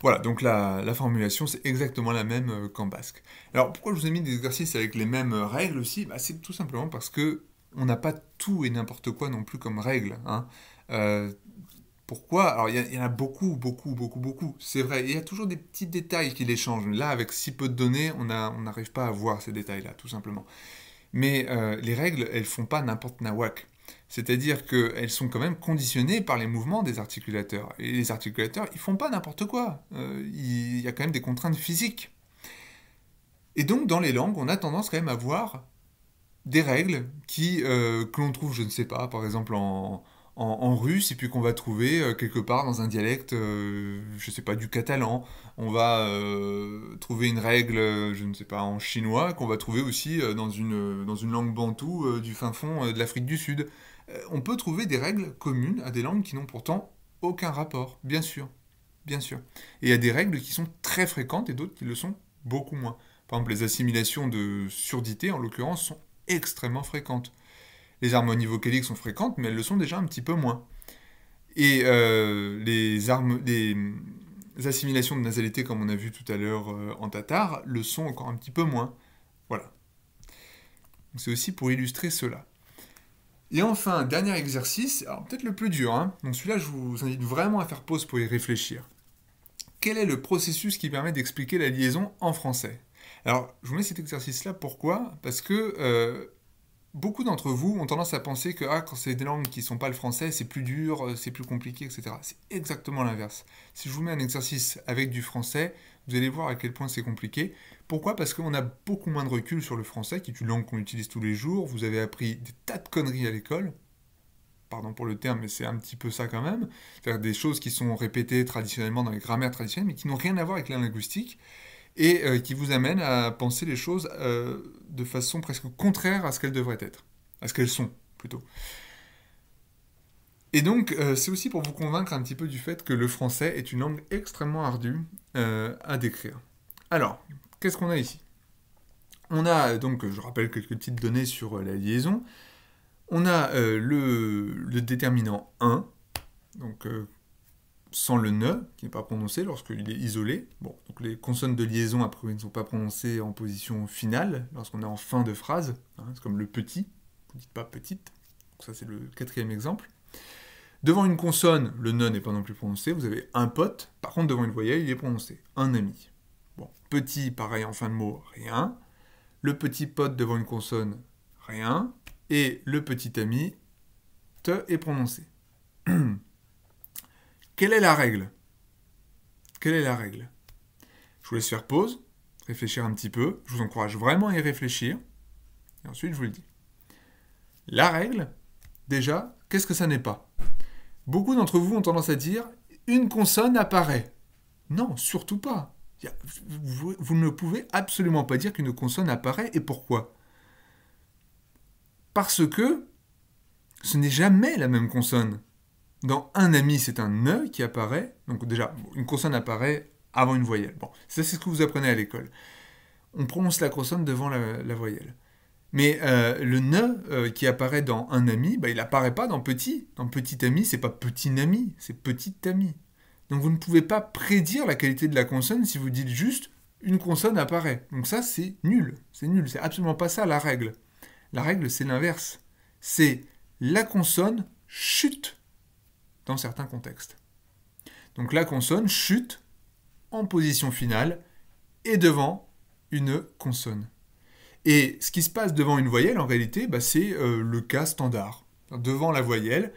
Voilà, donc la formulation, c'est exactement la même qu'en basque. Alors, pourquoi je vous ai mis des exercices avec les mêmes règles aussi? C'est tout simplement parce que on n'a pas tout et n'importe quoi non plus comme règle, hein. Euh, Pourquoi? Alors, il y en a beaucoup, beaucoup, beaucoup, beaucoup. C'est vrai, il y a toujours des petits détails qui les changent. Là, avec si peu de données, on n'arrive pas à voir ces détails-là, tout simplement. Mais les règles, elles font pas n'importe nawak. C'est-à-dire qu'elles sont quand même conditionnées par les mouvements des articulateurs. Et les articulateurs, ils font pas n'importe quoi. Il y a quand même des contraintes physiques. Et donc, dans les langues, on a tendance quand même à voir des règles que l'on trouve, je ne sais pas, par exemple en russe, et puis qu'on va trouver quelque part dans un dialecte, je ne sais pas, du catalan. On va trouver une règle, je ne sais pas, en chinois, qu'on va trouver aussi dans une langue bantoue du fin fond de l'Afrique du Sud. On peut trouver des règles communes à des langues qui n'ont pourtant aucun rapport, bien sûr, bien sûr. Et il y a des règles qui sont très fréquentes et d'autres qui le sont beaucoup moins. Par exemple, les assimilations de surdité, en l'occurrence, sont extrêmement fréquentes. Les harmonies vocaliques sont fréquentes, mais elles le sont déjà un petit peu moins. Et les assimilations de nasalité, comme on a vu tout à l'heure en tatar, le sont encore un petit peu moins. Voilà. C'est aussi pour illustrer cela. Et enfin, dernier exercice, alors peut-être le plus dur, hein. Donc celui-là, je vous invite vraiment à faire pause pour y réfléchir. Quel est le processus qui permet d'expliquer la liaison en français? Alors, je vous mets cet exercice-là, pourquoi? Parce que beaucoup d'entre vous ont tendance à penser que quand c'est des langues qui ne sont pas le français, c'est plus dur, c'est plus compliqué, etc. C'est exactement l'inverse. Si je vous mets un exercice avec du français, vous allez voir à quel point c'est compliqué. Pourquoi? Parce qu'on a beaucoup moins de recul sur le français, qui est une langue qu'on utilise tous les jours. Vous avez appris des tas de conneries à l'école. Pardon pour le terme, mais c'est un petit peu ça quand même. C'est-à-dire des choses qui sont répétées traditionnellement dans les grammaires traditionnelles, mais qui n'ont rien à voir avec la linguistique et qui vous amène à penser les choses de façon presque contraire à ce qu'elles devraient être, à ce qu'elles sont plutôt. Et donc, c'est aussi pour vous convaincre un petit peu du fait que le français est une langue extrêmement ardue à décrire. Alors, qu'est-ce qu'on a ici? On a donc, je rappelle quelques petites données sur la liaison. On a le déterminant 1, donc sans le ne, qui n'est pas prononcé lorsqu'il est isolé. Bon, donc les consonnes de liaison, après, ne sont pas prononcées en position finale, lorsqu'on est en fin de phrase. Hein, c'est comme le petit, vous ne dites pas petite. Donc ça, c'est le quatrième exemple. Devant une consonne, le ne n'est pas non plus prononcé. Vous avez un pote. Par contre, devant une voyelle, il est prononcé. Un ami. Bon, petit, pareil, en fin de mot, rien. Le petit pote devant une consonne, rien. Et le petit ami, te est prononcé. Quelle est la règle? Quelle est la règle? Je vous laisse faire pause, réfléchir un petit peu. Je vous encourage vraiment à y réfléchir. Et ensuite, je vous le dis. La règle, déjà, qu'est-ce que ça n'est pas? Beaucoup d'entre vous ont tendance à dire une consonne apparaît. Non, surtout pas. Vous ne pouvez absolument pas dire qu'une consonne apparaît. Et pourquoi? Parce que ce n'est jamais la même consonne. Dans un ami, c'est un ne qui apparaît. Donc déjà, une consonne apparaît avant une voyelle. Bon, ça c'est ce que vous apprenez à l'école. On prononce la consonne devant la voyelle. Mais le ne qui apparaît dans un ami, il n'apparaît pas dans petit. Dans petit ami, c'est pas petit ami, c'est petit ami. Donc vous ne pouvez pas prédire la qualité de la consonne si vous dites juste une consonne apparaît. Donc ça, c'est nul. C'est nul. C'est absolument pas ça la règle. La règle, c'est l'inverse. C'est la consonne chute dans certains contextes. Donc la consonne chute en position finale et devant une consonne. Et ce qui se passe devant une voyelle, en réalité, c'est le cas standard. Devant la voyelle,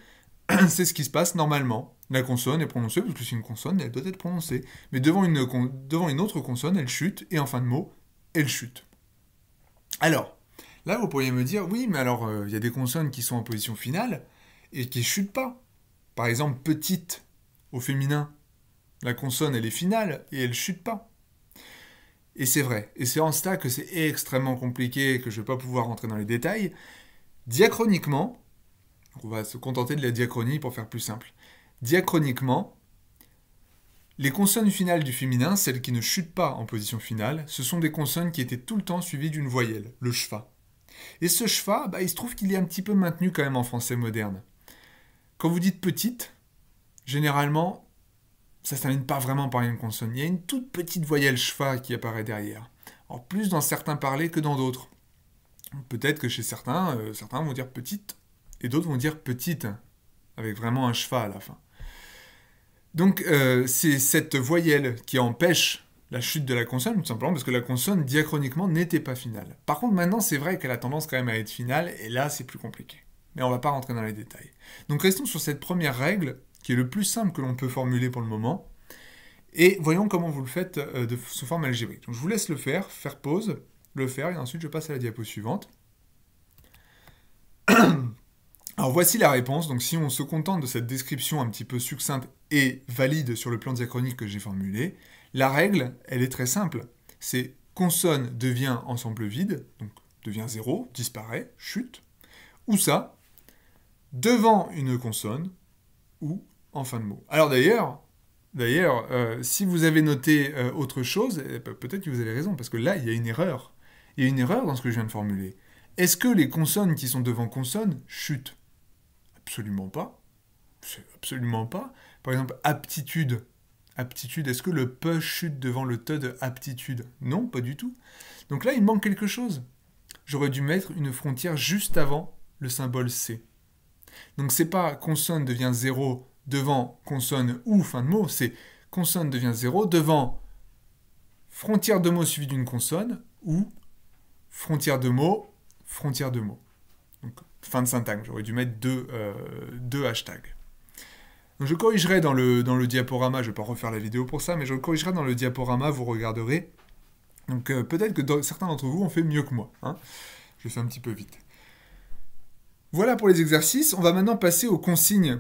c'est ce qui se passe normalement. La consonne est prononcée, parce que c'est une consonne, elle doit être prononcée. Mais devant une autre consonne, elle chute, et en fin de mot, elle chute. Alors, là, vous pourriez me dire, oui, mais alors, il y a des consonnes qui sont en position finale, et qui ne chutent pas. Par exemple, petite, au féminin, la consonne, elle est finale, et elle ne chute pas. Et c'est vrai. Et c'est en cela que c'est extrêmement compliqué, que je ne vais pas pouvoir rentrer dans les détails. Diachroniquement, on va se contenter de la diachronie pour faire plus simple. Diachroniquement, Les consonnes finales du féminin, celles qui ne chutent pas en position finale, ce sont des consonnes qui étaient tout le temps suivies d'une voyelle, le schwa. Et ce schwa, il se trouve qu'il est un petit peu maintenu quand même en français moderne. Quand vous dites petite, généralement, ça ne se termine pas vraiment par une consonne. Il y a une toute petite voyelle schwa qui apparaît derrière. Alors plus dans certains parlers que dans d'autres. Peut-être que chez certains, certains vont dire petite, et d'autres vont dire petite, avec vraiment un schwa à la fin. Donc c'est cette voyelle qui empêche la chute de la consonne, tout simplement parce que la consonne diachroniquement n'était pas finale. Par contre maintenant c'est vrai qu'elle a tendance quand même à être finale, et là c'est plus compliqué. Mais on ne va pas rentrer dans les détails. Donc restons sur cette première règle, qui est le plus simple que l'on peut formuler pour le moment, et voyons comment vous le faites sous forme algébrique. Donc je vous laisse le faire pause, le faire, et ensuite je passe à la diapo suivante. Alors voici la réponse, donc si on se contente de cette description un petit peu succincte et valide sur le plan diachronique que j'ai formulé, la règle, elle est très simple. C'est consonne devient ensemble vide, donc devient zéro, disparaît, chute, ou ça, devant une consonne, ou en fin de mot. Alors d'ailleurs, si vous avez noté autre chose, peut-être que vous avez raison, parce que là, il y a une erreur. Il y a une erreur dans ce que je viens de formuler. Est-ce que les consonnes qui sont devant consonne chutent? Absolument pas. Absolument pas. Par exemple, aptitude. Aptitude, est-ce que le P chute devant le T de aptitude? Non, pas du tout. Donc là, il manque quelque chose. J'aurais dû mettre une frontière juste avant le symbole C. Donc c'est pas consonne devient 0 devant consonne ou fin de mot, c'est consonne devient 0 devant frontière de mot suivie d'une consonne ou frontière de mot. Donc, fin de syntaxe, j'aurais dû mettre deux hashtags. Donc, je corrigerai dans le diaporama, je ne vais pas refaire la vidéo pour ça, mais je corrigerai dans le diaporama, vous regarderez. Donc peut-être que certains d'entre vous ont fait mieux que moi. Hein. Je fais un petit peu vite. Voilà pour les exercices. On va maintenant passer aux consignes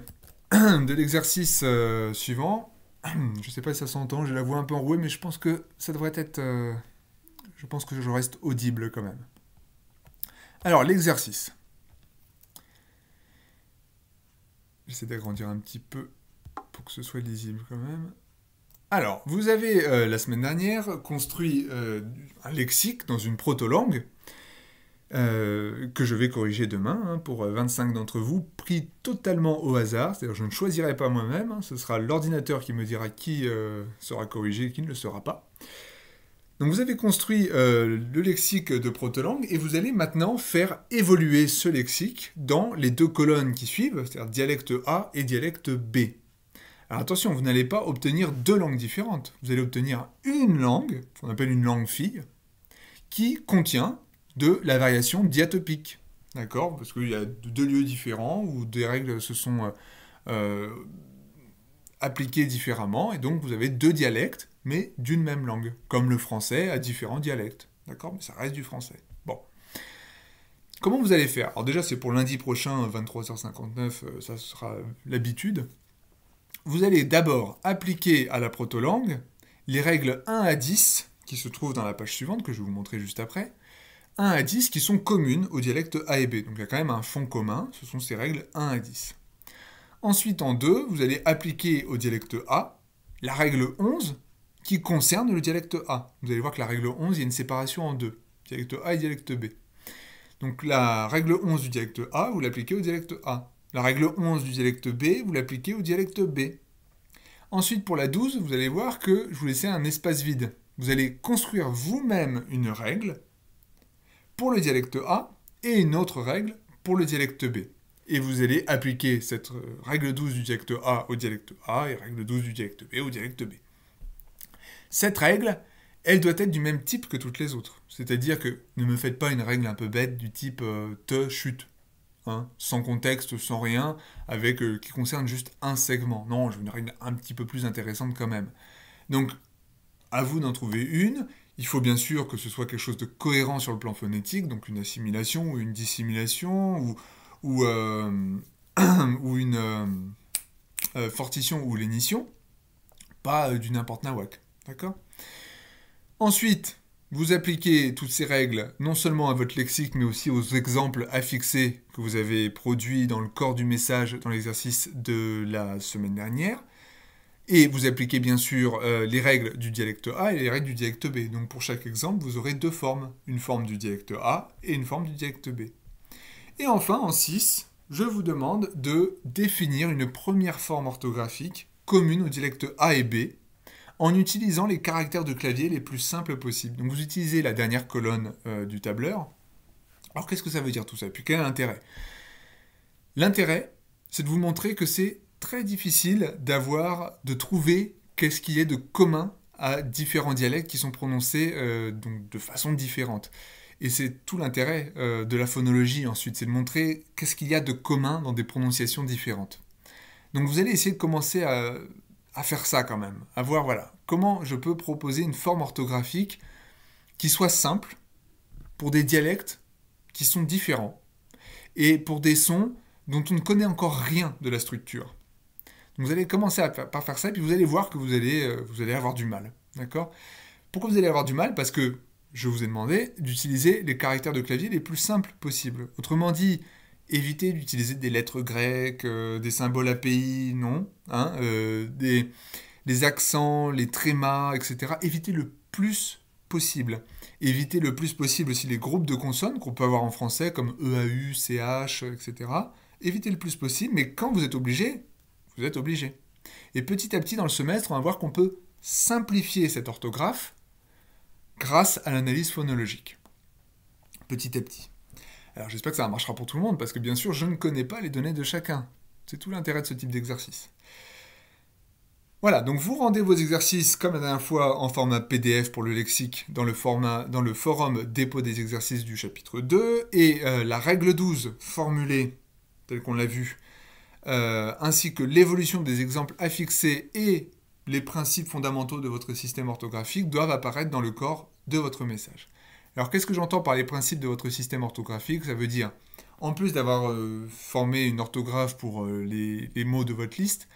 de l'exercice suivant. Je ne sais pas si ça s'entend, j'ai la voix un peu enrouée, mais je pense que ça devrait être... je pense que je reste audible quand même. Alors, l'exercice. J'essaie d'agrandir un petit peu pour que ce soit lisible quand même. Alors, vous avez, la semaine dernière, construit un lexique dans une proto-langue que je vais corriger demain pour 25 d'entre vous, pris totalement au hasard. C'est-à-dire je ne choisirai pas moi-même, ce sera l'ordinateur qui me dira qui sera corrigé et qui ne le sera pas. Donc vous avez construit le lexique de proto-langue et vous allez maintenant faire évoluer ce lexique dans les deux colonnes qui suivent, c'est-à-dire dialecte A et dialecte B. Alors attention, vous n'allez pas obtenir deux langues différentes. Vous allez obtenir une langue, qu'on appelle une langue fille, qui contient de la variation diatopique. D'accord? Parce qu'il y a deux lieux différents où des règles se sont appliquées différemment, et donc vous avez deux dialectes, mais d'une même langue, comme le français a différents dialectes. D'accord? Mais ça reste du français. Bon. Comment vous allez faire? Alors déjà, c'est pour lundi prochain, 23h59, ça sera l'habitude. Vous allez d'abord appliquer à la proto-langue les règles 1 à 10, qui se trouvent dans la page suivante, que je vais vous montrer juste après, 1 à 10 qui sont communes aux dialectes A et B. Donc il y a quand même un fond commun, ce sont ces règles 1 à 10. Ensuite, en 2, vous allez appliquer au dialecte A la règle 11 qui concerne le dialecte A. Vous allez voir que la règle 11, il y a une séparation en deux, dialecte A et dialecte B. Donc la règle 11 du dialecte A, vous l'appliquez au dialecte A. La règle 11 du dialecte B, vous l'appliquez au dialecte B. Ensuite, pour la 12, vous allez voir que je vous laisse un espace vide. Vous allez construire vous-même une règle pour le dialecte A et une autre règle pour le dialecte B. Et vous allez appliquer cette règle 12 du dialecte A au dialecte A et règle 12 du dialecte B au dialecte B. Cette règle, elle doit être du même type que toutes les autres. C'est-à-dire que ne me faites pas une règle un peu bête du type te chute, hein, sans contexte, sans rien, avec qui concerne juste un segment. Non, je veux une règle un petit peu plus intéressante quand même. Donc, à vous d'en trouver une. Il faut bien sûr que ce soit quelque chose de cohérent sur le plan phonétique, donc une assimilation ou une dissimilation ou une fortition ou lénition, pas du n'importe nawak. D'accord ? Ensuite, vous appliquez toutes ces règles non seulement à votre lexique, mais aussi aux exemples affixés que vous avez produits dans le corps du message dans l'exercice de la semaine dernière. Et vous appliquez bien sûr les règles du dialecte A et les règles du dialecte B. Donc pour chaque exemple, vous aurez deux formes. Une forme du dialecte A et une forme du dialecte B. Et enfin, en 6, je vous demande de définir une première forme orthographique commune aux dialectes A et B en utilisant les caractères de clavier les plus simples possibles. Donc vous utilisez la dernière colonne du tableur. Alors qu'est-ce que ça veut dire tout ça? Et puis quel est l'intérêt? L'intérêt, c'est de vous montrer que c'est très difficile de trouver qu'est-ce qui est de commun à différents dialectes qui sont prononcés donc de façon différente. Et c'est tout l'intérêt de la phonologie ensuite, c'est de montrer qu'est-ce qu'il y a de commun dans des prononciations différentes. Donc vous allez essayer de commencer à faire ça quand même, à voir voilà, comment je peux proposer une forme orthographique qui soit simple pour des dialectes qui sont différents et pour des sons dont on ne connaît encore rien de la structure. Donc vous allez commencer par faire ça, et puis vous allez voir que vous allez avoir du mal. D'accord? Pourquoi vous allez avoir du mal? Parce que je vous ai demandé d'utiliser les caractères de clavier les plus simples possibles. Autrement dit, évitez d'utiliser des lettres grecques, des symboles API, non. Hein, les accents, les trémas, etc. Évitez le plus possible. Évitez le plus possible aussi les groupes de consonnes qu'on peut avoir en français, comme EAU, CH, etc. Évitez le plus possible, mais quand vous êtes obligé, vous êtes obligé. Et petit à petit, dans le semestre, on va voir qu'on peut simplifier cette orthographe grâce à l'analyse phonologique. Petit à petit. Alors j'espère que ça marchera pour tout le monde, parce que bien sûr, je ne connais pas les données de chacun. C'est tout l'intérêt de ce type d'exercice. Voilà, donc vous rendez vos exercices comme la dernière fois en format PDF pour le lexique dans le forum dépôt des exercices du chapitre 2 et la règle 12 formulée telle qu'on l'a vu, ainsi que l'évolution des exemples affixés et les principes fondamentaux de votre système orthographique doivent apparaître dans le corps de votre message. Alors qu'est-ce que j'entends par les principes de votre système orthographique? Ça veut dire, en plus d'avoir formé une orthographe pour les mots de votre liste,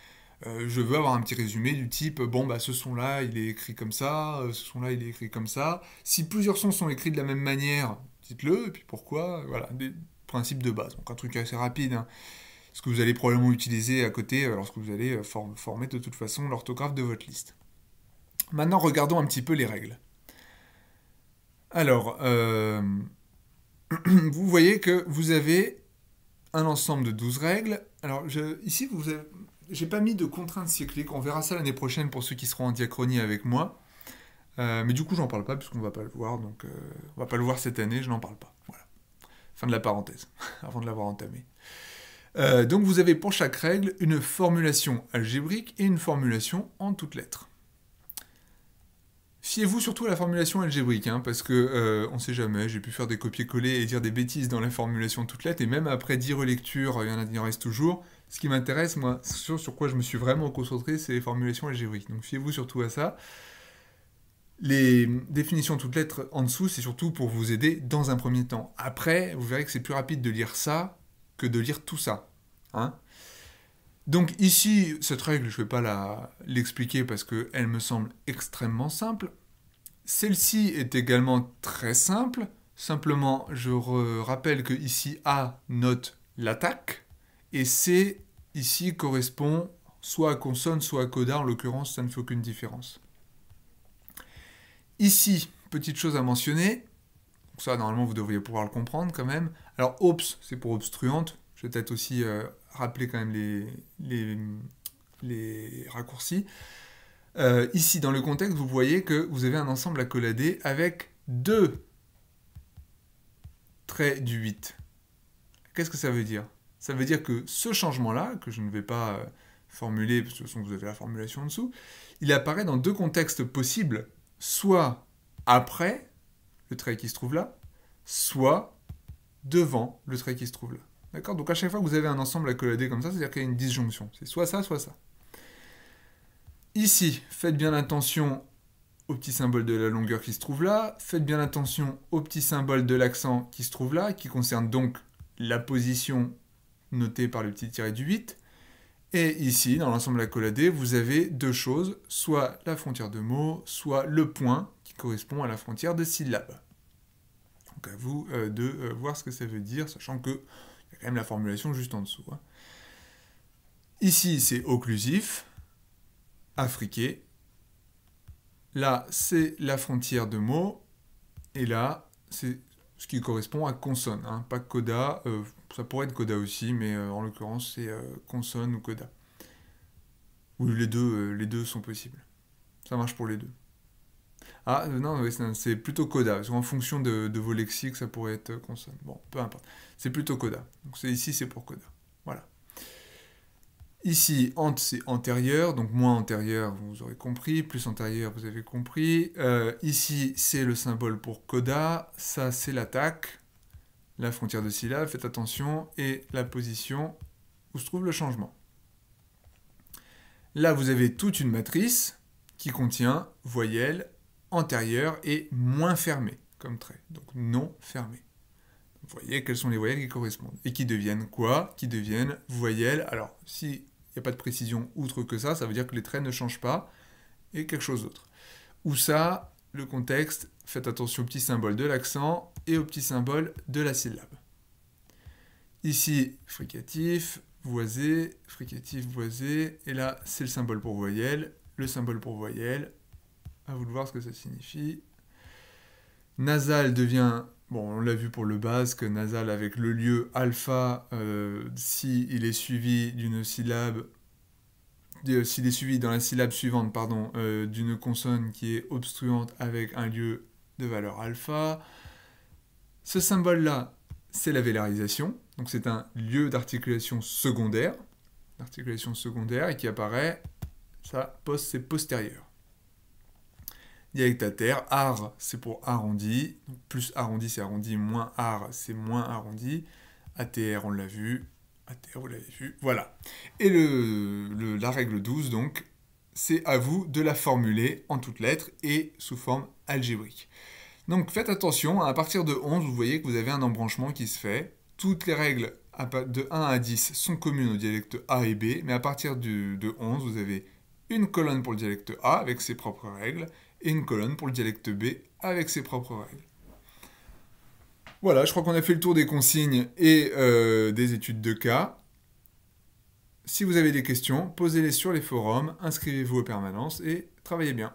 je veux avoir un petit résumé du type, bon bah ce son-là il est écrit comme ça, ce son-là il est écrit comme ça. Si plusieurs sons sont écrits de la même manière, dites-le, et puis pourquoi, voilà, des principes de base. Donc un truc assez rapide, hein. Ce que vous allez probablement utiliser à côté lorsque vous allez former de toute façon l'orthographe de votre liste. Maintenant, regardons un petit peu les règles. Alors, vous voyez que vous avez un ensemble de 12 règles. Alors, ici, j'ai pas mis de contraintes cycliques. On verra ça l'année prochaine pour ceux qui seront en diachronie avec moi. Mais du coup, j'en parle pas puisqu'on va pas le voir. Donc, on va pas le voir cette année, je n'en parle pas. Voilà. Fin de la parenthèse, avant de l'avoir entamé. Donc vous avez pour chaque règle une formulation algébrique et une formulation en toutes lettres. Fiez-vous surtout à la formulation algébrique, hein, parce que on sait jamais, j'ai pu faire des copier-coller et dire des bêtises dans la formulation en toutes lettres, et même après 10 relectures, il en reste toujours. Ce qui m'intéresse, moi, sur quoi je me suis vraiment concentré, c'est les formulations algébriques. Donc fiez-vous surtout à ça. Les définitions en toutes lettres en dessous, c'est surtout pour vous aider dans un premier temps. Après, vous verrez que c'est plus rapide de lire ça que de lire tout ça. Hein? Donc ici, cette règle, je ne vais pas l'expliquer parce qu'elle me semble extrêmement simple. Celle-ci est également très simple. Simplement, je rappelle que ici A note l'attaque et C ici correspond soit à consonne, soit à coda. En l'occurrence, ça ne fait aucune différence. Ici, petite chose à mentionner. Donc ça, normalement, vous devriez pouvoir le comprendre quand même. Alors, OBS, c'est pour obstruante. Je vais peut-être aussi rappeler quand même les raccourcis. Ici, dans le contexte, vous voyez que vous avez un ensemble à collader avec 2 traits du 8. Qu'est-ce que ça veut dire? Ça veut dire que ce changement-là, que je ne vais pas formuler, parce que de toute façon, vous avez la formulation en dessous, il apparaît dans 2 contextes possibles, soit après le trait qui se trouve là, soit devant le trait qui se trouve là. D'accord? Donc à chaque fois que vous avez un ensemble à collader comme ça, c'est-à-dire qu'il y a une disjonction. C'est soit ça, soit ça. Ici, faites bien attention au petit symbole de la longueur qui se trouve là. Faites bien attention au petit symbole de l'accent qui se trouve là, qui concerne donc la position notée par le petit tiret du 8. Et ici, dans l'ensemble à collader, vous avez 2 choses, soit la frontière de mots, soit le point qui correspond à la frontière de syllabes. Donc à vous de voir ce que ça veut dire, sachant que il y a quand même la formulation juste en dessous. Hein. Ici, c'est occlusif. affriqué. Là, c'est la frontière de mots. Et là, c'est ce qui correspond à consonne, hein, pas coda. Ça pourrait être coda aussi, mais en l'occurrence, c'est consonne ou coda. Ou les deux sont possibles. Ça marche pour les deux. Ah, non, oui, c'est plutôt coda. Parce qu'en fonction de vos lexiques, ça pourrait être consonne. Bon, peu importe. C'est plutôt coda. Donc ici, c'est pour coda. Voilà. Ici, ant, c'est antérieur, donc moins antérieur, vous aurez compris, plus antérieur, vous avez compris. Ici, c'est le symbole pour coda, ça, c'est l'attaque, la frontière de syllabes, faites attention, et la position où se trouve le changement. Là, vous avez toute une matrice qui contient voyelles antérieures et moins fermées, comme trait, donc non fermées. Vous voyez quelles sont les voyelles qui correspondent, et qui deviennent quoi? Qui deviennent voyelles. Alors, si il n'y a pas de précision outre que ça veut dire que les traits ne changent pas, et quelque chose d'autre. Ou ça, le contexte, faites attention au petit symbole de l'accent et au petit symbole de la syllabe. Ici, fricatif, voisé, et là, c'est le symbole pour voyelle, le symbole pour voyelle, à vous de voir ce que ça signifie. Nasal devient, bon, on l'a vu pour le basque, nasal avec le lieu alpha, si il est suivi d'une syllabe, s'il est suivi dans la syllabe suivante, pardon, d'une consonne qui est obstruante avec un lieu de valeur alpha. Ce symbole-là, c'est la vélarisation, donc c'est un lieu d'articulation secondaire, et qui apparaît, ça, c'est postérieur. Dialectataire, ar, c'est pour arrondi, donc plus arrondi, c'est arrondi, moins ar, c'est moins arrondi. ATR, on l'a vu. ATR, vous l'avez vu. Voilà. Et la règle 12, donc, c'est à vous de la formuler en toutes lettres et sous forme algébrique. Donc, faites attention, à partir de 11, vous voyez que vous avez un embranchement qui se fait. Toutes les règles de 1 à 10 sont communes aux dialectes A et B, mais à partir de 11, vous avez une colonne pour le dialecte A avec ses propres règles, et une colonne pour le dialecte B avec ses propres règles. Voilà, je crois qu'on a fait le tour des consignes et des études de cas. Si vous avez des questions, posez-les sur les forums, inscrivez-vous aux permanences et travaillez bien.